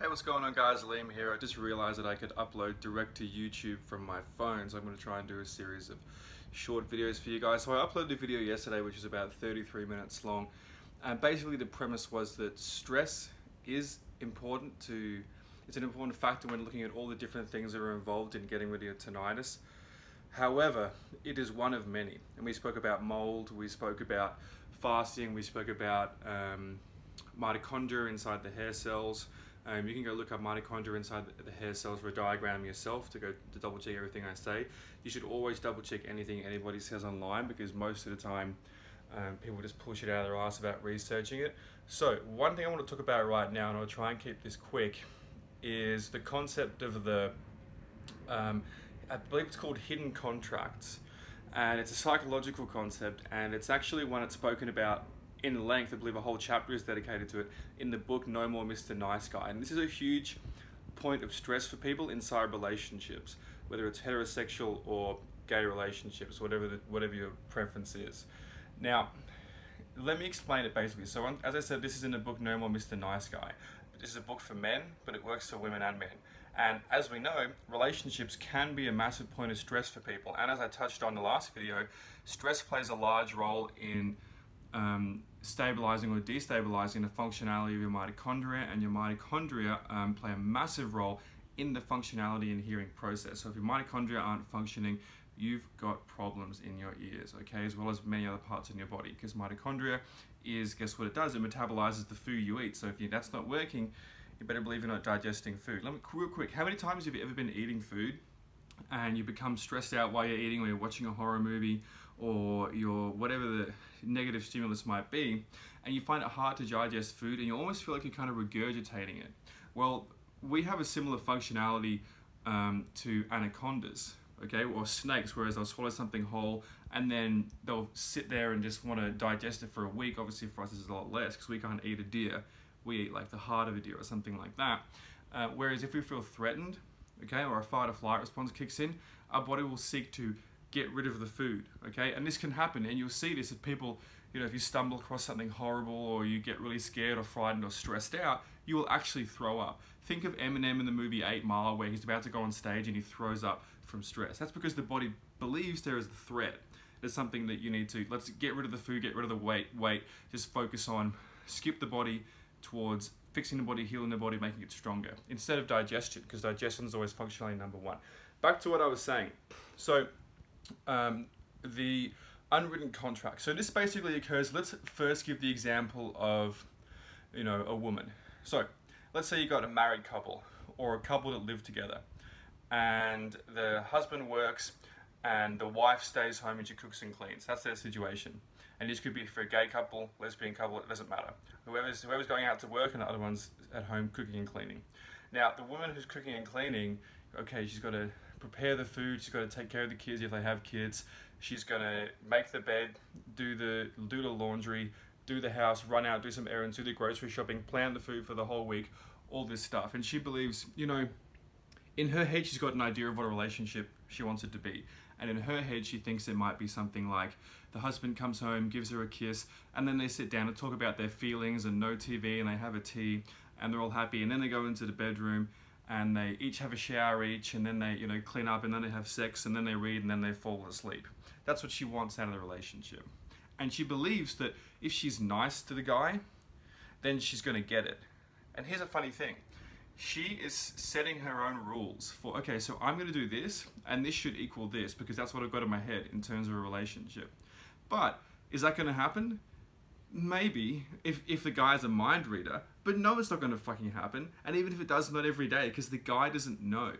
Hey, what's going on guys? Liam here. I just realized that I could upload direct to YouTube from my phone, so I'm going to try and do a series of short videos for you guys. So I uploaded a video yesterday which is about 33 minutes long, and basically the premise was that stress is important it's an important factor when looking at all the different things that are involved in getting rid of tinnitus. However, it is one of many, and we spoke about mold, we spoke about fasting, we spoke about mitochondria inside the hair cells. You can go look up mitochondria inside the hair cells for a diagram yourself to double check everything I say. You should always double check anything anybody says online, because most of the time people just push it out of their ass about researching it. So one thing I want to talk about right now, and I'll try and keep this quick, is the concept of the, I believe it's called hidden contracts. And it's a psychological concept, and it's actually one that's spoken about in length. I believe a whole chapter is dedicated to it in the book No More Mr. Nice Guy. And this is a huge point of stress for people inside relationships, whether it's heterosexual or gay relationships, whatever your preference is. Now, let me explain it basically. So as I said, this is in the book No More Mr. Nice Guy. This is a book for men, but it works for women and men. And as we know, relationships can be a massive point of stress for people. And as I touched on in the last video, stress plays a large role in stabilizing or destabilizing the functionality of your mitochondria, and your mitochondria play a massive role in the functionality and hearing process. So if your mitochondria aren't functioning, you've got problems in your ears, okay, as well as many other parts in your body, because mitochondria is, guess what it does? It metabolizes the food you eat. So if that's not working, you better believe you're not digesting food. Let me, real quick, how many times have you ever been eating food and you become stressed out while you're eating, or you're watching a horror movie, or your whatever the negative stimulus might be, and you find it hard to digest food and you almost feel like you're kind of regurgitating it? Well, we have a similar functionality to anacondas, okay, or snakes, whereas they'll swallow something whole and then they'll sit there and just want to digest it for a week. Obviously for us this is a lot less, because we can't eat a deer. We eat like the heart of a deer or something like that. Whereas if we feel threatened, okay, or a fight or flight response kicks in, our body will seek to get rid of the food, okay? And this can happen, and you'll see this if people, if you stumble across something horrible, or you get really scared or frightened or stressed out, you will actually throw up. Think of Eminem in the movie 8 Mile, where he's about to go on stage and he throws up from stress. That's because the body believes there is a threat. There's something that you need to, let's get rid of the food, get rid of the weight, just focus on, skip the body towards fixing the body, healing the body, making it stronger, instead of digestion, because digestion is always functionally number one. Back to what I was saying. So, the unwritten contract. So this basically occurs, let's first give the example of, a woman. So let's say you got a married couple, or a couple that live together, and the husband works and the wife stays home and she cooks and cleans. That's their situation. And this could be for a gay couple, lesbian couple, it doesn't matter. Whoever's going out to work, and the other one's at home cooking and cleaning. Now, the woman who's cooking and cleaning, okay, she's got to prepare the food, she's got to take care of the kids if they have kids, she's going to make the bed, do the laundry, do the house, run out, do some errands, do the grocery shopping, plan the food for the whole week, all this stuff. And she believes, in her head she's got an idea of what a relationship she wants it to be. And in her head she thinks it might be something like the husband comes home, gives her a kiss, and then they sit down and talk about their feelings, and no TV, and they have a tea, and they're all happy, and then they go into the bedroom and they each have a shower each, and then they clean up, and then they have sex, and then they read, and then they fall asleep. That's what she wants out of the relationship. And she believes that if she's nice to the guy, then she's going to get it. And here's a funny thing. She is setting her own rules for, okay, so I'm going to do this, and this should equal this, because that's what I've got in my head in terms of a relationship. But is that going to happen? Maybe, if the guy's a mind reader, but no, it's not going to fucking happen. And even if it does, not every day, because the guy doesn't know,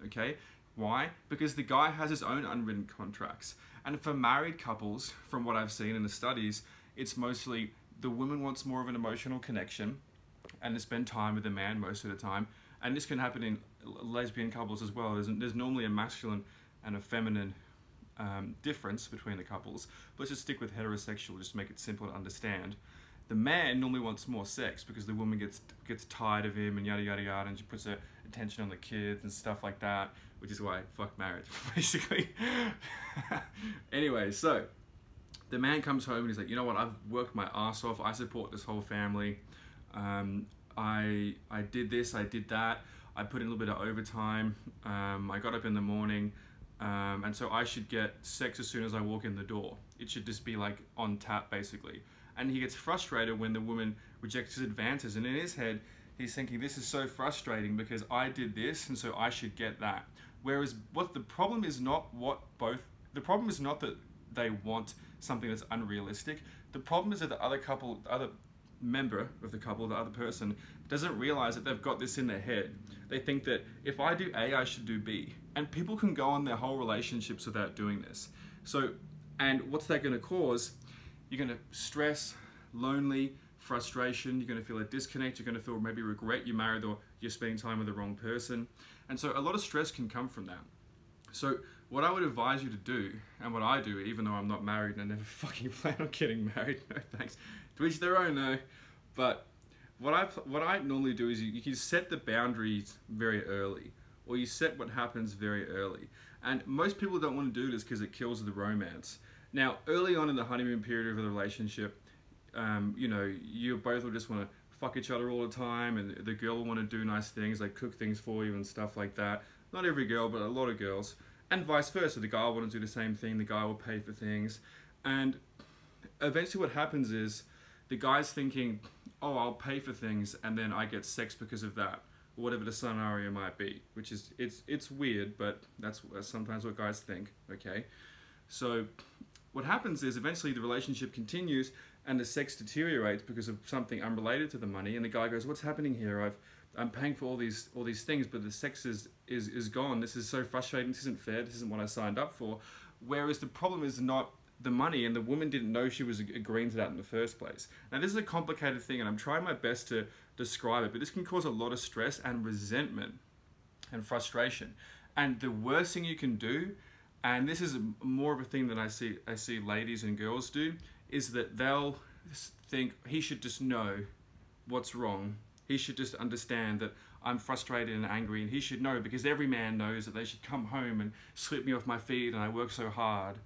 okay? Why? Because the guy has his own unwritten contracts. And for married couples, from what I've seen in the studies, it's mostly the woman wants more of an emotional connection and to spend time with the man most of the time. And this can happen in lesbian couples as well. There's normally a masculine and a feminine difference between the couples. But let's just stick with heterosexual, just to make it simple to understand. The man normally wants more sex because the woman gets tired of him and yada yada yada, and she puts her attention on the kids and stuff like that, which is why fuck marriage, basically. Anyway, so the man comes home and he's like, you know what, I've worked my ass off, I support this whole family, I did this, I did that, I put in a little bit of overtime, I got up in the morning, and so I should get sex as soon as I walk in the door. It should just be like on tap, basically. And he gets frustrated when the woman rejects his advances, and in his head he's thinking, this is so frustrating because I did this and so I should get that. Whereas what the problem is not the problem is not that they want something that's unrealistic. The problem is that the other member of the couple, the other person, doesn't realize that they've got this in their head. They think that if I do A, I should do B. And people can go on their whole relationships without doing this. So, and what's that going to cause? You're going to stress, lonely, frustration, you're going to feel a disconnect, you're going to feel maybe regret you married or you're spending time with the wrong person. And so a lot of stress can come from that. So what I would advise you to do, and what I do, even though I'm not married and I never fucking plan on getting married, no thanks, to each their own though, but what I normally do is you can set the boundaries very early, or you set what happens very early. And most people don't want to do this because it kills the romance. Now, early on in the honeymoon period of the relationship, you know, you both will just want to fuck each other all the time, and the girl will want to do nice things, like cook things for you and stuff like that. Not every girl, but a lot of girls. And vice versa, the guy will want to do the same thing, the guy will pay for things. And eventually what happens is, the guy's thinking, oh, I'll pay for things, and then I get sex because of that, or whatever the scenario might be, which is, it's weird, but that's sometimes what guys think, okay? So what happens is eventually the relationship continues and the sex deteriorates because of something unrelated to the money, and the guy goes, what's happening here? I'm paying for all these things, but the sex is gone. This is so frustrating. This isn't fair. This isn't what I signed up for. Whereas the problem is not the money, and the woman didn't know she was agreeing to that in the first place. Now this is a complicated thing, and I'm trying my best to describe it, but this can cause a lot of stress and resentment and frustration. And the worst thing you can do, and this is more of a thing that I see ladies and girls do, is that they'll think he should just know what's wrong. He should just understand that I'm frustrated and angry, and he should know, because every man knows that they should come home and sweep me off my feet and I work so hard.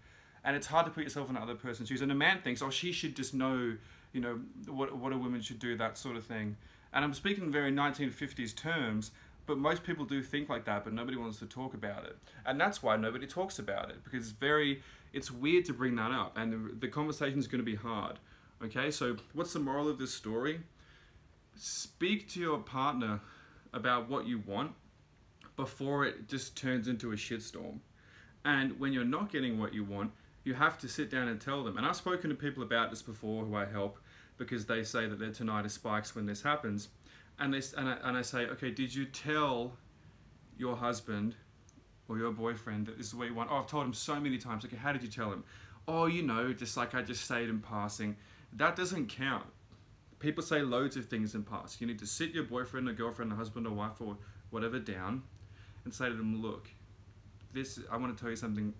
And it's hard to put yourself in another person's shoes. And a man thinks, oh, she should just know, you know, what a woman should do, that sort of thing. And I'm speaking in very 1950s terms, but most people do think like that, but nobody wants to talk about it. And that's why nobody talks about it, because it's weird to bring that up, and the conversation is going to be hard. Okay, so what's the moral of this story? Speak to your partner about what you want before it just turns into a shitstorm. And when you're not getting what you want, you have to sit down and tell them. And I've spoken to people about this before who I help, because they say that their tinnitus spikes when this happens. And I say, okay, did you tell your husband or your boyfriend that this is what you want? Oh, I've told him so many times. Okay, how did you tell him? Oh, you know, just like I just said in passing. That doesn't count. People say loads of things in passing. You need to sit your boyfriend or girlfriend or husband or wife or whatever down and say to them, look, I want to tell you something.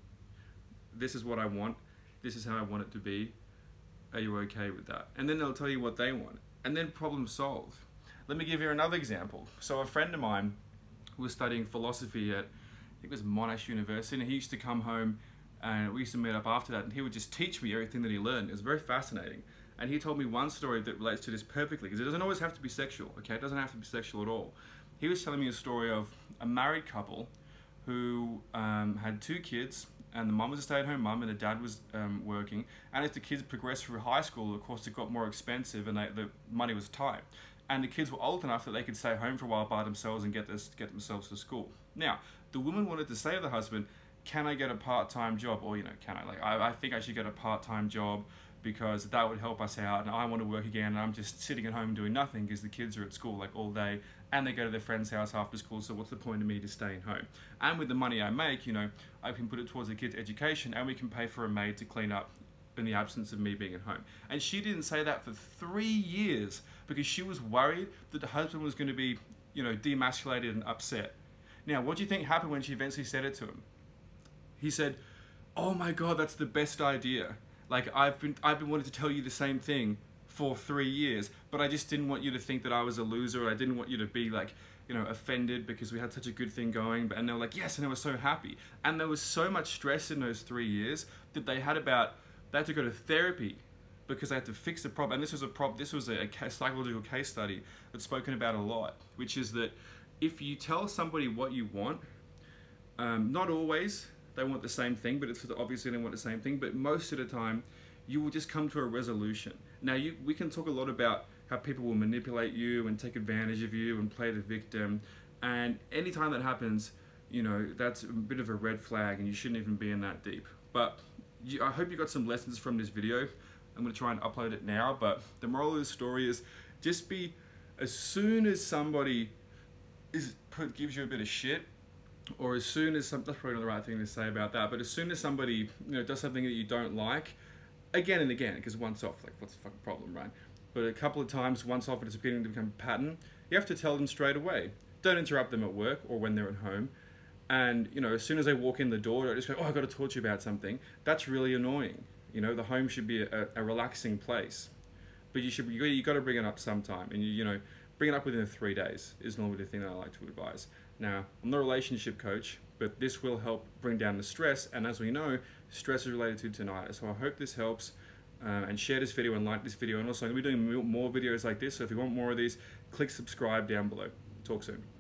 This is what I want. This is how I want it to be. Are you okay with that? And then they'll tell you what they want. And then problem solved. Let me give you another example. So a friend of mine was studying philosophy at, I think it was Monash University, and he used to come home and we used to meet up after that, and he would just teach me everything that he learned. It was very fascinating. And he told me one story that relates to this perfectly, because it doesn't always have to be sexual, okay? It doesn't have to be sexual at all. He was telling me a story of a married couple who had 2 kids, and the mum was a stay-at-home mum and the dad was working. And as the kids progressed through high school, of course, it got more expensive and the money was tight. And the kids were old enough that they could stay home for a while by themselves and get themselves to school. Now, the woman wanted to say to the husband, can I get a part-time job? Or, you know, can I? Like, I think I should get a part-time job because that would help us out, and I want to work again, and I'm just sitting at home doing nothing because the kids are at school like all day, and they go to their friend's house after school, so what's the point of me just staying home? And with the money I make, you know, I can put it towards the kids' education, and we can pay for a maid to clean up in the absence of me being at home. And she didn't say that for 3 years because she was worried that the husband was going to be, you know, demasculated and upset. Now, what do you think happened when she eventually said it to him? He said, oh my God, that's the best idea. Like, I've been wanting to tell you the same thing for 3 years, but I just didn't want you to think that I was a loser. I didn't want you to be like, you know, offended because we had such a good thing going. And they were like, yes, and they were so happy. And there was so much stress in those 3 years that they had to go to therapy because they had to fix the problem. And this was a psychological case study that's spoken about a lot, which is that if you tell somebody what you want, not always they want the same thing, but it's obviously they want the same thing, but most of the time you will just come to a resolution. Now we can talk a lot about how people will manipulate you and take advantage of you and play the victim, and anytime that happens, you know, that's a bit of a red flag and you shouldn't even be in that deep. But I hope you got some lessons from this video. I'm going to try and upload it now, but the moral of the story is just be, as soon as somebody gives you a bit of shit, or as soon as that's probably not the right thing to say about that, but as soon as somebody, you know, does something that you don't like, again and again, because once off, like, what's the fucking problem, right? But a couple of times, once off, it's beginning to become a pattern, you have to tell them straight away. Don't interrupt them at work or when they're at home. And, you know, as soon as they walk in the door, don't just go, oh, I've got to talk to you about something. That's really annoying. You know, the home should be a relaxing place. But you got to bring it up sometime. And, you know, bring it up within 3 days is normally the thing that I like to advise. Now, I'm not a relationship coach, but this will help bring down the stress. And as we know, stress is related to tinnitus. So I hope this helps. And share this video and like this video. And also, I'm going to be doing more videos like this. So if you want more of these, click subscribe down below. Talk soon.